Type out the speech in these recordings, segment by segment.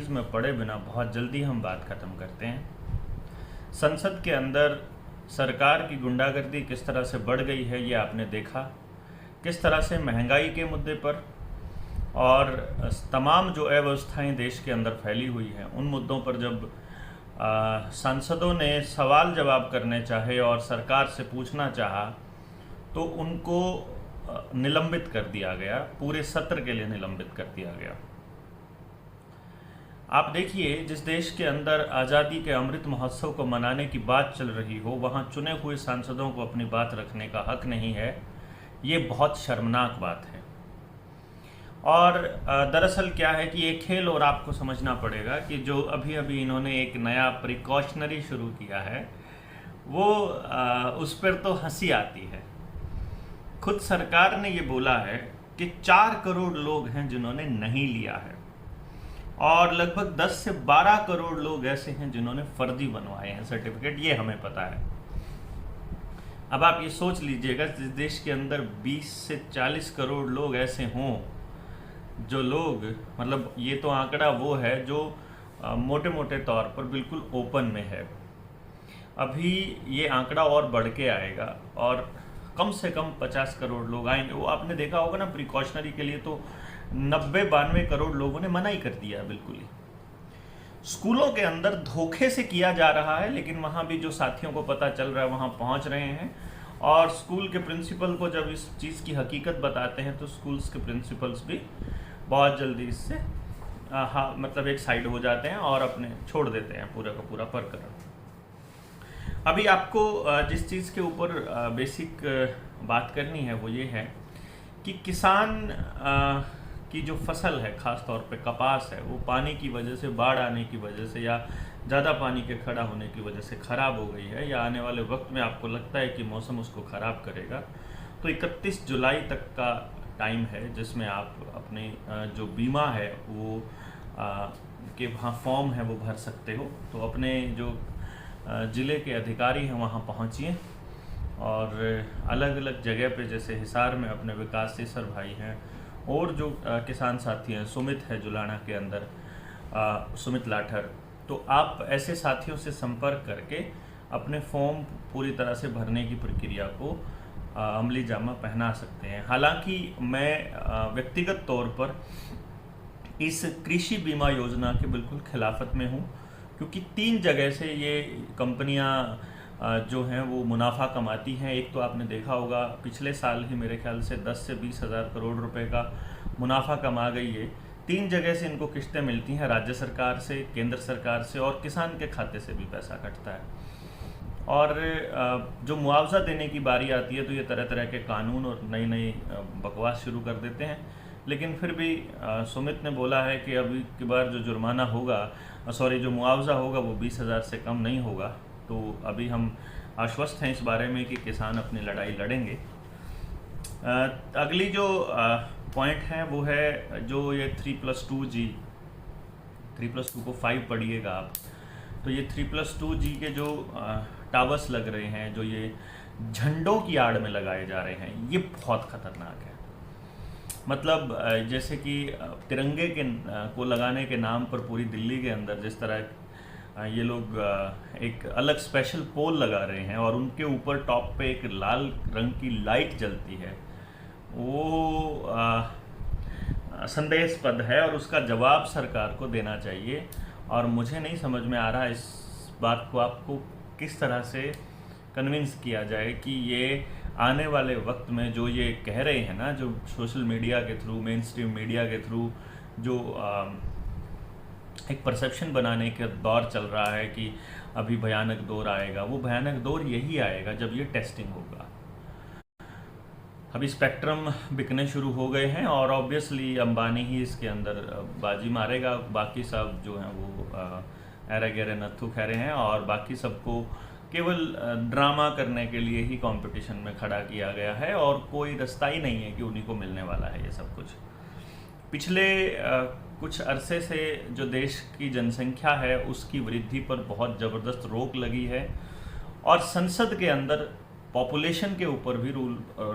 में पड़े बिना बहुत जल्दी हम बात ख़त्म करते हैं। संसद के अंदर सरकार की गुंडागर्दी किस तरह से बढ़ गई है ये आपने देखा। किस तरह से महंगाई के मुद्दे पर और तमाम जो अव्यवस्थाएं देश के अंदर फैली हुई हैं उन मुद्दों पर जब सांसदों ने सवाल जवाब करने चाहे और सरकार से पूछना चाहा तो उनको निलंबित कर दिया गया, पूरे सत्र के लिए निलंबित कर दिया गया। आप देखिए, जिस देश के अंदर आज़ादी के अमृत महोत्सव को मनाने की बात चल रही हो वहाँ चुने हुए सांसदों को अपनी बात रखने का हक नहीं है, ये बहुत शर्मनाक बात है। और दरअसल क्या है कि ये खेल और आपको समझना पड़ेगा कि जो अभी अभी इन्होंने एक नया प्रिकॉशनरी शुरू किया है वो उस पर तो हंसी आती है। खुद सरकार ने ये बोला है कि 4 करोड़ लोग हैं जिन्होंने नहीं लिया है और लगभग 10 से 12 करोड़ लोग ऐसे हैं जिन्होंने फर्जी बनवाए हैं सर्टिफिकेट, ये हमें पता है। अब आप ये सोच लीजिएगा, जिस देश के अंदर 20 से 40 करोड़ लोग ऐसे हों जो लोग, मतलब ये तो आंकड़ा वो है जो मोटे मोटे तौर पर बिल्कुल ओपन में है। अभी ये आंकड़ा और बढ़ के आएगा और कम से कम 50 करोड़ लोग आएंगे। वो आपने देखा होगा ना, प्रिकॉशनरी के लिए तो 90-92 करोड़ लोगों ने मना ही कर दिया बिल्कुल ही। स्कूलों के अंदर धोखे से किया जा रहा है, लेकिन वहाँ भी जो साथियों को पता चल रहा है वहाँ पहुँच रहे हैं और स्कूल के प्रिंसिपल को जब इस चीज़ की हकीकत बताते हैं तो स्कूल्स के प्रिंसिपल्स भी बहुत जल्दी इससे मतलब एक साइड हो जाते हैं और अपने छोड़ देते हैं पूरा का पूरा प्रकरण। अभी आपको जिस चीज़ के ऊपर बेसिक बात करनी है वो ये है कि किसान की जो फसल है, ख़ास तौर पे कपास है, वो पानी की वजह से, बाढ़ आने की वजह से या ज़्यादा पानी के खड़ा होने की वजह से ख़राब हो गई है या आने वाले वक्त में आपको लगता है कि मौसम उसको ख़राब करेगा, तो 31 जुलाई तक का टाइम है जिसमें आप अपने जो बीमा है वो के वहाँ फॉर्म है वो भर सकते हो। तो अपने जो ज़िले के अधिकारी हैं वहाँ पहुँचिए और अलग अलग जगह पे, जैसे हिसार में अपने विकास सीसर भाई हैं और जो किसान साथी हैं, सुमित है जुलाना के अंदर, सुमित लाठर, तो आप ऐसे साथियों से संपर्क करके अपने फॉर्म पूरी तरह से भरने की प्रक्रिया को अमली जामा पहना सकते हैं। हालांकि मैं व्यक्तिगत तौर पर इस कृषि बीमा योजना के बिल्कुल खिलाफत में हूँ, क्योंकि 3 जगह से ये कंपनियां जो हैं वो मुनाफा कमाती हैं। एक तो आपने देखा होगा पिछले साल ही मेरे ख्याल से 10 से 20 हज़ार करोड़ रुपए का मुनाफा कमा गई है। 3 जगह से इनको किस्तें मिलती हैं, राज्य सरकार से, केंद्र सरकार से और किसान के खाते से भी पैसा कटता है। और जो मुआवजा देने की बारी आती है तो ये तरह तरह के कानून और नई नई बकवास शुरू कर देते हैं। लेकिन फिर भी सुमित ने बोला है कि अभी की बार जो जुर्माना होगा, जो मुआवजा होगा वो 20,000 से कम नहीं होगा। तो अभी हम आश्वस्त हैं इस बारे में कि किसान अपनी लड़ाई लड़ेंगे। अगली जो पॉइंट है वो है जो ये 3+2G, 3+2 को 5 पढ़िएगा आप, तो ये 3+2G के जो टावर्स लग रहे हैं, जो ये झंडों की आड़ में लगाए जा रहे हैं, ये बहुत ख़तरनाक है। मतलब जैसे कि तिरंगे के को लगाने के नाम पर पूरी दिल्ली के अंदर जिस तरह ये लोग एक अलग स्पेशल पोल लगा रहे हैं और उनके ऊपर टॉप पे एक लाल रंग की लाइट जलती है, वो संदेहास्पद है और उसका जवाब सरकार को देना चाहिए। और मुझे नहीं समझ में आ रहा इस बात को आपको किस तरह से कन्विंस किया जाए कि ये आने वाले वक्त में जो ये कह रहे हैं ना, जो सोशल मीडिया के थ्रू, मेन स्ट्रीम मीडिया के थ्रू जो एक परसेप्शन बनाने का दौर चल रहा है कि अभी भयानक दौर आएगा, वो भयानक दौर यही आएगा जब ये टेस्टिंग होगा। अभी स्पेक्ट्रम बिकने शुरू हो गए हैं और ऑब्वियसली अंबानी ही इसके अंदर बाजी मारेगा। बाकी सब जो हैं वो एरे गहरे नत्थु खैरे हैं और बाकी सबको केवल ड्रामा करने के लिए ही कंपटीशन में खड़ा किया गया है और कोई रास्ता ही नहीं है कि उन्हीं को मिलने वाला है ये सब कुछ। पिछले कुछ अरसे से जो देश की जनसंख्या है उसकी वृद्धि पर बहुत ज़बरदस्त रोक लगी है और संसद के अंदर पॉपुलेशन के ऊपर भी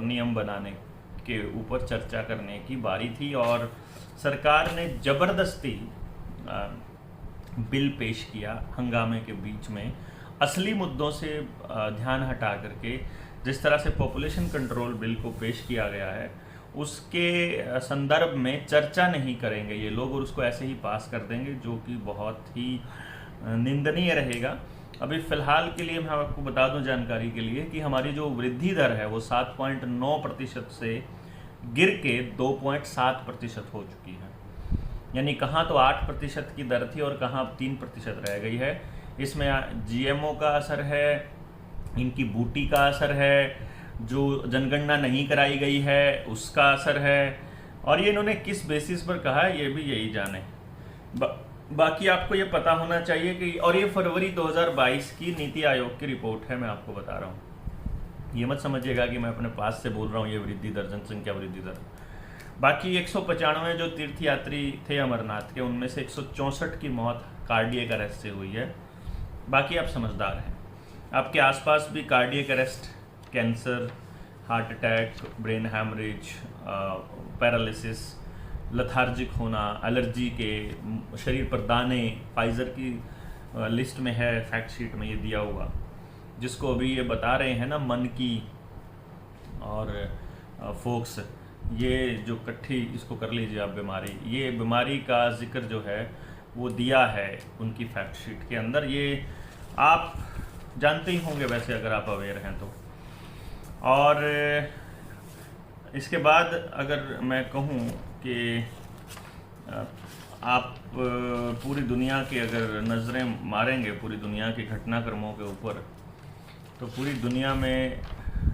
नियम बनाने के ऊपर चर्चा करने की बारी थी और सरकार ने ज़बरदस्ती बिल पेश किया हंगामे के बीच में, असली मुद्दों से ध्यान हटा करके जिस तरह से पॉपुलेशन कंट्रोल बिल को पेश किया गया है उसके संदर्भ में चर्चा नहीं करेंगे ये लोग और उसको ऐसे ही पास कर देंगे, जो कि बहुत ही निंदनीय रहेगा। अभी फ़िलहाल के लिए मैं आपको बता दूं जानकारी के लिए कि हमारी जो वृद्धि दर है वो 7.9% से गिर के 2.7% हो चुकी है। यानी कहाँ तो 8% की दर थी और कहाँ 3% रह गई है। इसमें जीएमओ का असर है, इनकी बूटी का असर है, जो जनगणना नहीं कराई गई है उसका असर है, और ये इन्होंने किस बेसिस पर कहा है ये भी यही जाने। बाकी आपको ये पता होना चाहिए कि, और ये फरवरी 2022 की नीति आयोग की रिपोर्ट है, मैं आपको बता रहा हूँ, ये मत समझिएगा कि मैं अपने पास से बोल रहा हूँ ये वृद्धि दर, जनसंख्या वृद्धि दर। बाकी 195 जो तीर्थयात्री थे अमरनाथ के, उनमें से 164 की मौत कार्डियक अरेस्ट से हुई है। बाकी आप समझदार हैं, आपके आसपास भी cardiac arrest, cancer, heart attack, brain haemorrhage, paralysis, lethargic होना, एलर्जी के, शरीर पर दाने, फाइज़र की लिस्ट में है, फैक्ट शीट में ये दिया हुआ, जिसको अभी ये बता रहे हैं ना मन की और फोक्स, ये जो इकट्ठी इसको कर लीजिए आप बीमारी, ये बीमारी का जिक्र जो है वो दिया है उनकी फैक्ट शीट के अंदर। ये आप जानते ही होंगे वैसे अगर आप अवेयर हैं तो। और इसके बाद अगर मैं कहूँ कि आप पूरी दुनिया की अगर नज़रें मारेंगे पूरी दुनिया के घटनाक्रमों के ऊपर, तो पूरी दुनिया में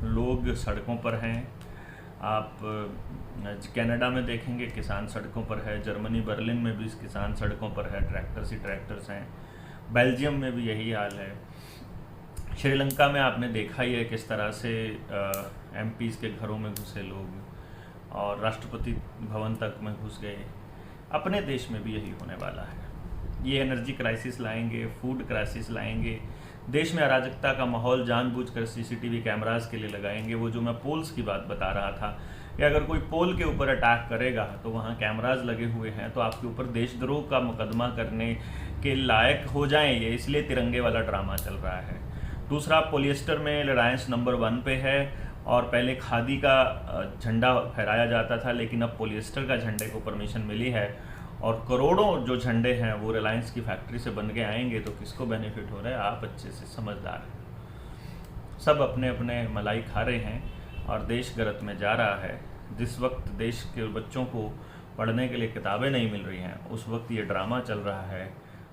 लोग सड़कों पर हैं। आप कनाडा में देखेंगे किसान सड़कों पर है, जर्मनी बर्लिन में भी किसान सड़कों पर है, ट्रैक्टर्स ही ट्रैक्टर्स हैं, बेल्जियम में भी यही हाल है, श्रीलंका में आपने देखा ही है किस तरह से एमपीज़ के घरों में घुसे लोग और राष्ट्रपति भवन तक में घुस गए। अपने देश में भी यही होने वाला है। ये एनर्जी क्राइसिस लाएंगे, फूड क्राइसिस लाएंगे, देश में अराजकता का माहौल जानबूझकर सीसीटीवी कैमरास के लिए लगाएंगे। वो जो मैं पोल्स की बात बता रहा था कि अगर कोई पोल के ऊपर अटैक करेगा तो वहाँ कैमरास लगे हुए हैं तो आपके ऊपर देशद्रोह का मुकदमा करने के लायक हो जाएं ये, इसलिए तिरंगे वाला ड्रामा चल रहा है। दूसरा, पॉलिएस्टर में रिलायंस नंबर 1 पे है और पहले खादी का झंडा फहराया जाता था, लेकिन अब पॉलिएस्टर का झंडे को परमिशन मिली है और करोड़ों जो झंडे हैं वो रिलायंस की फैक्ट्री से बन के आएंगे, तो किसको बेनिफिट हो रहा है? आप अच्छे से समझदार हैं। सब अपने अपने मलाई खा रहे हैं और देश गलत में जा रहा है। जिस वक्त देश के बच्चों को पढ़ने के लिए किताबें नहीं मिल रही हैं उस वक्त ये ड्रामा चल रहा है।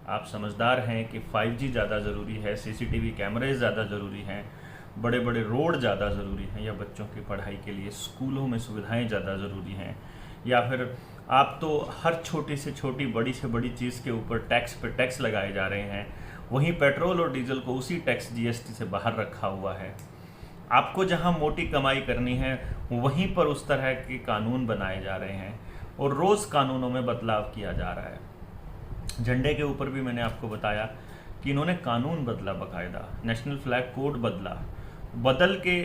आप समझदार हैं कि 5G ज़्यादा ज़रूरी है, सीसीटीवी कैमरे ज़्यादा ज़रूरी हैं, बड़े बड़े रोड ज़्यादा ज़रूरी हैं, या बच्चों की पढ़ाई के लिए स्कूलों में सुविधाएं ज़्यादा ज़रूरी हैं, या फिर आप तो हर छोटी से छोटी बड़ी से बड़ी चीज़ के ऊपर टैक्स पे टैक्स लगाए जा रहे हैं, वहीं पेट्रोल और डीजल को उसी टैक्स जीएसटी से बाहर रखा हुआ है। आपको जहां मोटी कमाई करनी है वहीं पर उस तरह के कानून बनाए जा रहे हैं और रोज़ कानूनों में बदलाव किया जा रहा है। झंडे के ऊपर भी मैंने आपको बताया कि इन्होंने कानून बदला, बाकायदा नेशनल फ्लैग कोड बदला, बदल के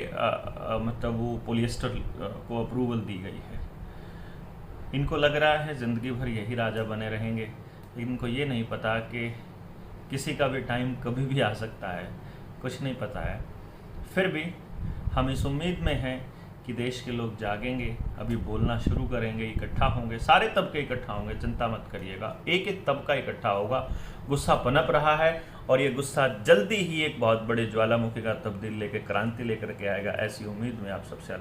मतलब वो पॉलिएस्टर को अप्रूवल दी गई है। इनको लग रहा है ज़िंदगी भर यही राजा बने रहेंगे, लेकिन इनको ये नहीं पता कि किसी का भी टाइम कभी भी आ सकता है, कुछ नहीं पता है। फिर भी हम इस उम्मीद में हैं कि देश के लोग जागेंगे, अभी बोलना शुरू करेंगे, इकट्ठा होंगे, सारे तबके इकट्ठा होंगे, चिंता मत करिएगा, एक एक तबका इकट्ठा होगा। गुस्सा पनप रहा है और ये गुस्सा जल्दी ही एक बहुत बड़े ज्वालामुखी का तब्दील लेकर क्रांति लेकर के आएगा, ऐसी उम्मीद में आप सबसे